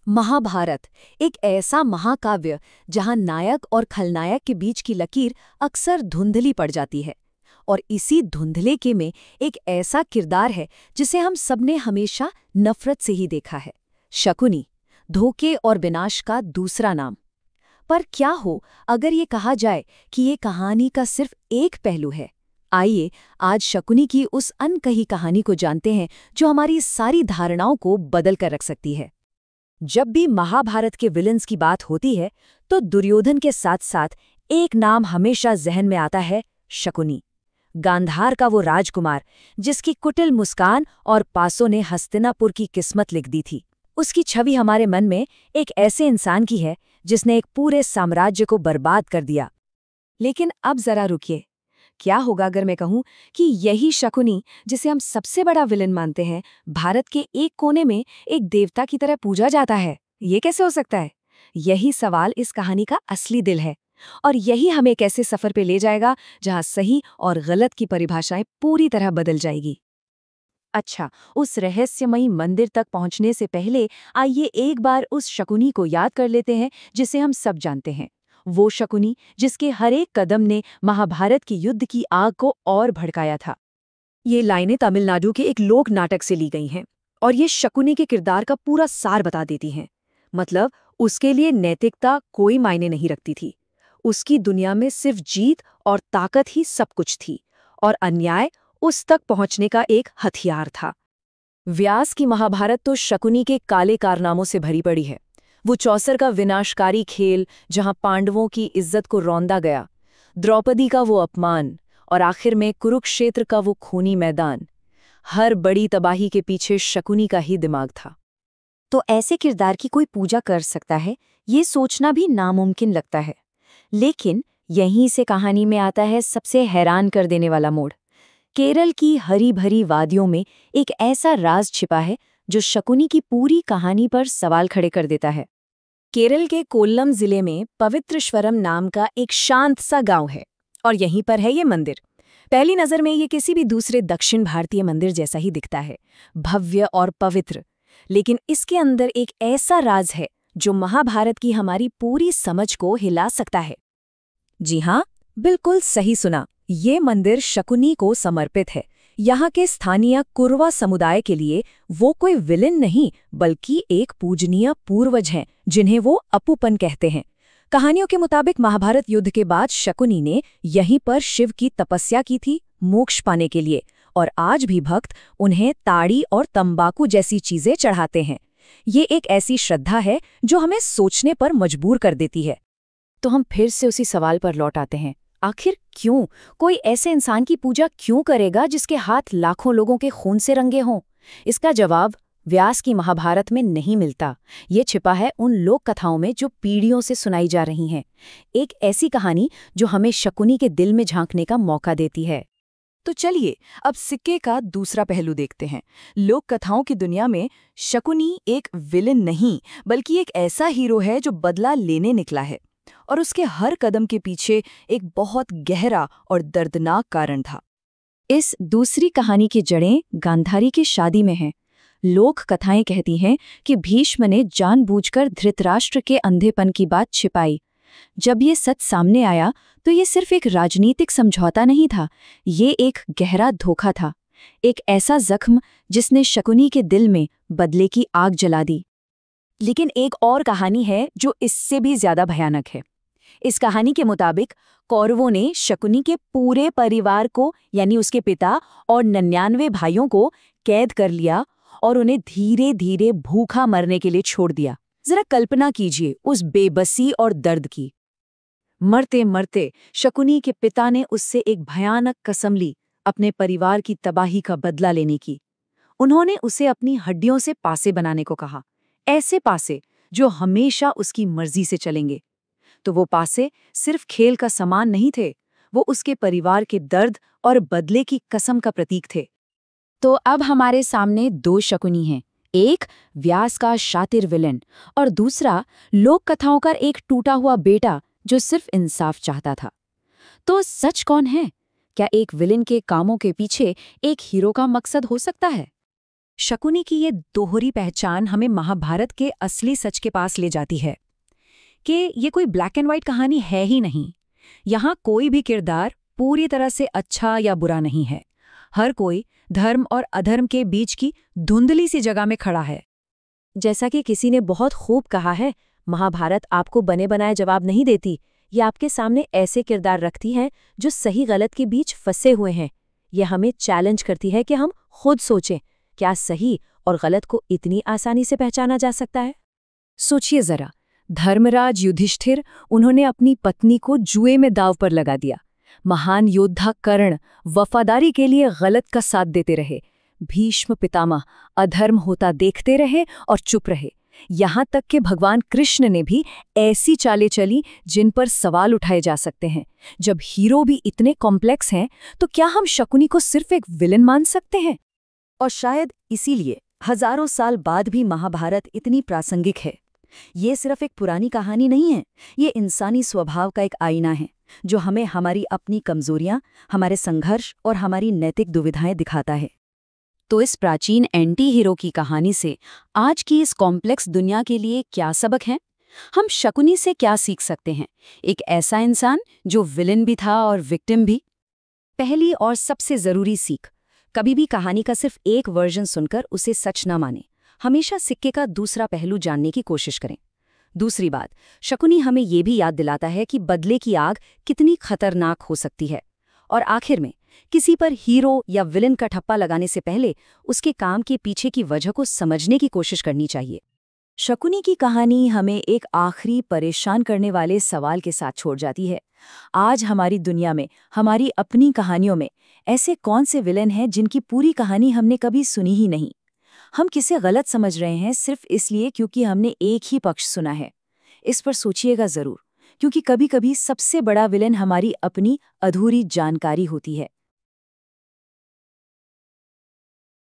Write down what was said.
महाभारत एक ऐसा महाकाव्य जहां नायक और खलनायक के बीच की लकीर अक्सर धुंधली पड़ जाती है। और इसी धुंधलेके में एक ऐसा किरदार है जिसे हम सबने हमेशा नफरत से ही देखा है, शकुनी, धोखे और विनाश का दूसरा नाम। पर क्या हो अगर ये कहा जाए कि ये कहानी का सिर्फ एक पहलू है। आइए आज शकुनी की उस अनकही कहानी को जानते हैं जो हमारी सारी धारणाओं को बदल कर रख सकती है। जब भी महाभारत के विलन्स की बात होती है तो दुर्योधन के साथ साथ एक नाम हमेशा जहन में आता है, शकुनी। गांधार का वो राजकुमार जिसकी कुटिल मुस्कान और पासों ने हस्तिनापुर की किस्मत लिख दी थी। उसकी छवि हमारे मन में एक ऐसे इंसान की है जिसने एक पूरे साम्राज्य को बर्बाद कर दिया। लेकिन अब जरा रुकिए, क्या होगा अगर मैं कहूं कि यही शकुनी, जिसे हम सबसे बड़ा विलन मानते हैं, भारत के एक कोने में एक देवता की तरह पूजा जाता है? ये कैसे हो सकता है? यही सवाल इस कहानी का असली दिल है, और यही हमें एक ऐसे सफर पे ले जाएगा जहां सही और गलत की परिभाषाएं पूरी तरह बदल जाएगी। अच्छा, उस रहस्यमयी मंदिर तक पहुंचने से पहले आइए एक बार उस शकुनी को याद कर लेते हैं जिसे हम सब जानते हैं। वो शकुनी जिसके हर एक कदम ने महाभारत की युद्ध की आग को और भड़काया था। ये लाइनें तमिलनाडु के एक लोक नाटक से ली गई हैं और ये शकुनी के किरदार का पूरा सार बता देती हैं। मतलब उसके लिए नैतिकता कोई मायने नहीं रखती थी। उसकी दुनिया में सिर्फ जीत और ताकत ही सब कुछ थी, और अन्याय उस तक पहुंचने का एक हथियार था। व्यास की महाभारत तो शकुनी के काले कारनामों से भरी पड़ी है। वो चौसर का विनाशकारी खेल जहां पांडवों की इज्जत को रौंदा गया, द्रौपदी का वो अपमान, और आखिर में कुरुक्षेत्र का वो खूनी मैदान। हर बड़ी तबाही के पीछे शकुनी का ही दिमाग था। तो ऐसे किरदार की कोई पूजा कर सकता है, ये सोचना भी नामुमकिन लगता है। लेकिन यहीं से कहानी में आता है सबसे हैरान कर देने वाला मोड़। केरल की हरी भरी वादियों में एक ऐसा राज छिपा है जो शकुनी की पूरी कहानी पर सवाल खड़े कर देता है। केरल के कोल्लम जिले में पवित्रश्वरम नाम का एक शांत सा गांव है, और यहीं पर है ये मंदिर। पहली नज़र में ये किसी भी दूसरे दक्षिण भारतीय मंदिर जैसा ही दिखता है, भव्य और पवित्र। लेकिन इसके अंदर एक ऐसा राज है जो महाभारत की हमारी पूरी समझ को हिला सकता है। जी हाँ, बिल्कुल सही सुना। ये मंदिर शकुनी को समर्पित है। यहाँ के स्थानीय कुरवा समुदाय के लिए वो कोई विलेन नहीं, बल्कि एक पूजनीय पूर्वज हैं जिन्हें वो अपूपन कहते हैं। कहानियों के मुताबिक महाभारत युद्ध के बाद शकुनी ने यहीं पर शिव की तपस्या की थी मोक्ष पाने के लिए, और आज भी भक्त उन्हें ताड़ी और तंबाकू जैसी चीजें चढ़ाते हैं। ये एक ऐसी श्रद्धा है जो हमें सोचने पर मजबूर कर देती है। तो हम फिर से उसी सवाल पर लौट आते हैं, आखिर क्यों कोई ऐसे इंसान की पूजा क्यों करेगा जिसके हाथ लाखों लोगों के खून से रंगे हों? इसका जवाब व्यास की महाभारत में नहीं मिलता। ये छिपा है उन लोक कथाओं में जो पीढ़ियों से सुनाई जा रही हैं। एक ऐसी कहानी जो हमें शकुनी के दिल में झांकने का मौका देती है। तो चलिए अब सिक्के का दूसरा पहलू देखते हैं। लोक कथाओं की दुनिया में शकुनी एक विलेन नहीं, बल्कि एक ऐसा हीरो है जो बदला लेने निकला है, और उसके हर कदम के पीछे एक बहुत गहरा और दर्दनाक कारण था। इस दूसरी कहानी की जड़ें गांधारी की शादी में हैं। लोक कथाएं कहती हैं कि भीष्म ने जानबूझकर धृतराष्ट्र के अंधेपन की बात छिपाई। जब ये सच सामने आया तो ये सिर्फ एक राजनीतिक समझौता नहीं था, ये एक गहरा धोखा था, एक ऐसा जख्म जिसने शकुनी के दिल में बदले की आग जला दी। लेकिन एक और कहानी है जो इससे भी ज्यादा भयानक है। इस कहानी के मुताबिक कौरवों ने शकुनी के पूरे परिवार को, यानी उसके पिता और 99 भाइयों को कैद कर लिया और उन्हें धीरे धीरे भूखा मरने के लिए छोड़ दिया। जरा कल्पना कीजिए उस बेबसी और दर्द की। मरते मरते शकुनी के पिता ने उससे एक भयानक कसम ली, अपने परिवार की तबाही का बदला लेने की। उन्होंने उसे अपनी हड्डियों से पासे बनाने को कहा, ऐसे पासे जो हमेशा उसकी मर्जी से चलेंगे। तो वो पासे सिर्फ खेल का सामान नहीं थे, वो उसके परिवार के दर्द और बदले की कसम का प्रतीक थे। तो अब हमारे सामने दो शकुनी हैं, एक व्यास का शातिर विलेन और दूसरा लोक कथाओं का एक टूटा हुआ बेटा जो सिर्फ इंसाफ चाहता था। तो सच कौन है? क्या एक विलेन के कामों के पीछे एक हीरो का मकसद हो सकता है? शकुनी की ये दोहरी पहचान हमें महाभारत के असली सच के पास ले जाती है कि ये कोई ब्लैक एंड व्हाइट कहानी है ही नहीं। यहाँ कोई भी किरदार पूरी तरह से अच्छा या बुरा नहीं है। हर कोई धर्म और अधर्म के बीच की धुंधली सी जगह में खड़ा है। जैसा कि किसी ने बहुत खूब कहा है, महाभारत आपको बने बनाए जवाब नहीं देती, ये आपके सामने ऐसे किरदार रखती है जो सही गलत के बीच फंसे हुए हैं। ये हमें चैलेंज करती है कि हम खुद सोचें, क्या सही और गलत को इतनी आसानी से पहचाना जा सकता है? सोचिए जरा, धर्मराज युधिष्ठिर, उन्होंने अपनी पत्नी को जुए में दांव पर लगा दिया। महान योद्धा कर्ण वफादारी के लिए गलत का साथ देते रहे। भीष्म पितामह अधर्म होता देखते रहे और चुप रहे। यहाँ तक कि भगवान कृष्ण ने भी ऐसी चालें चली जिन पर सवाल उठाए जा सकते हैं। जब हीरो भी इतने कॉम्प्लेक्स हैं, तो क्या हम शकुनी को सिर्फ एक विलन मान सकते हैं? और शायद इसीलिए हजारों साल बाद भी महाभारत इतनी प्रासंगिक है। ये सिर्फ एक पुरानी कहानी नहीं है, ये इंसानी स्वभाव का एक आईना है जो हमें हमारी अपनी कमजोरियां, हमारे संघर्ष और हमारी नैतिक दुविधाएं दिखाता है। तो इस प्राचीन एंटी हीरो की कहानी से आज की इस कॉम्प्लेक्स दुनिया के लिए क्या सबक हैं? हम शकुनी से क्या सीख सकते हैं, एक ऐसा इंसान जो विलेन भी था और विक्टिम भी? पहली और सबसे ज़रूरी सीख, कभी भी कहानी का सिर्फ एक वर्जन सुनकर उसे सच न माने। हमेशा सिक्के का दूसरा पहलू जानने की कोशिश करें। दूसरी बात, शकुनी हमें ये भी याद दिलाता है कि बदले की आग कितनी खतरनाक हो सकती है। और आखिर में, किसी पर हीरो या विलन का ठप्पा लगाने से पहले उसके काम के पीछे की वजह को समझने की कोशिश करनी चाहिए। शकुनी की कहानी हमें एक आखिरी परेशान करने वाले सवाल के साथ छोड़ जाती है। आज हमारी दुनिया में, हमारी अपनी कहानियों में ऐसे कौन से विलेन हैं जिनकी पूरी कहानी हमने कभी सुनी ही नहीं? हम किसे गलत समझ रहे हैं सिर्फ इसलिए क्योंकि हमने एक ही पक्ष सुना है? इस पर सोचिएगा जरूर, क्योंकि कभी-कभी सबसे बड़ा विलेन हमारी अपनी अधूरी जानकारी होती है।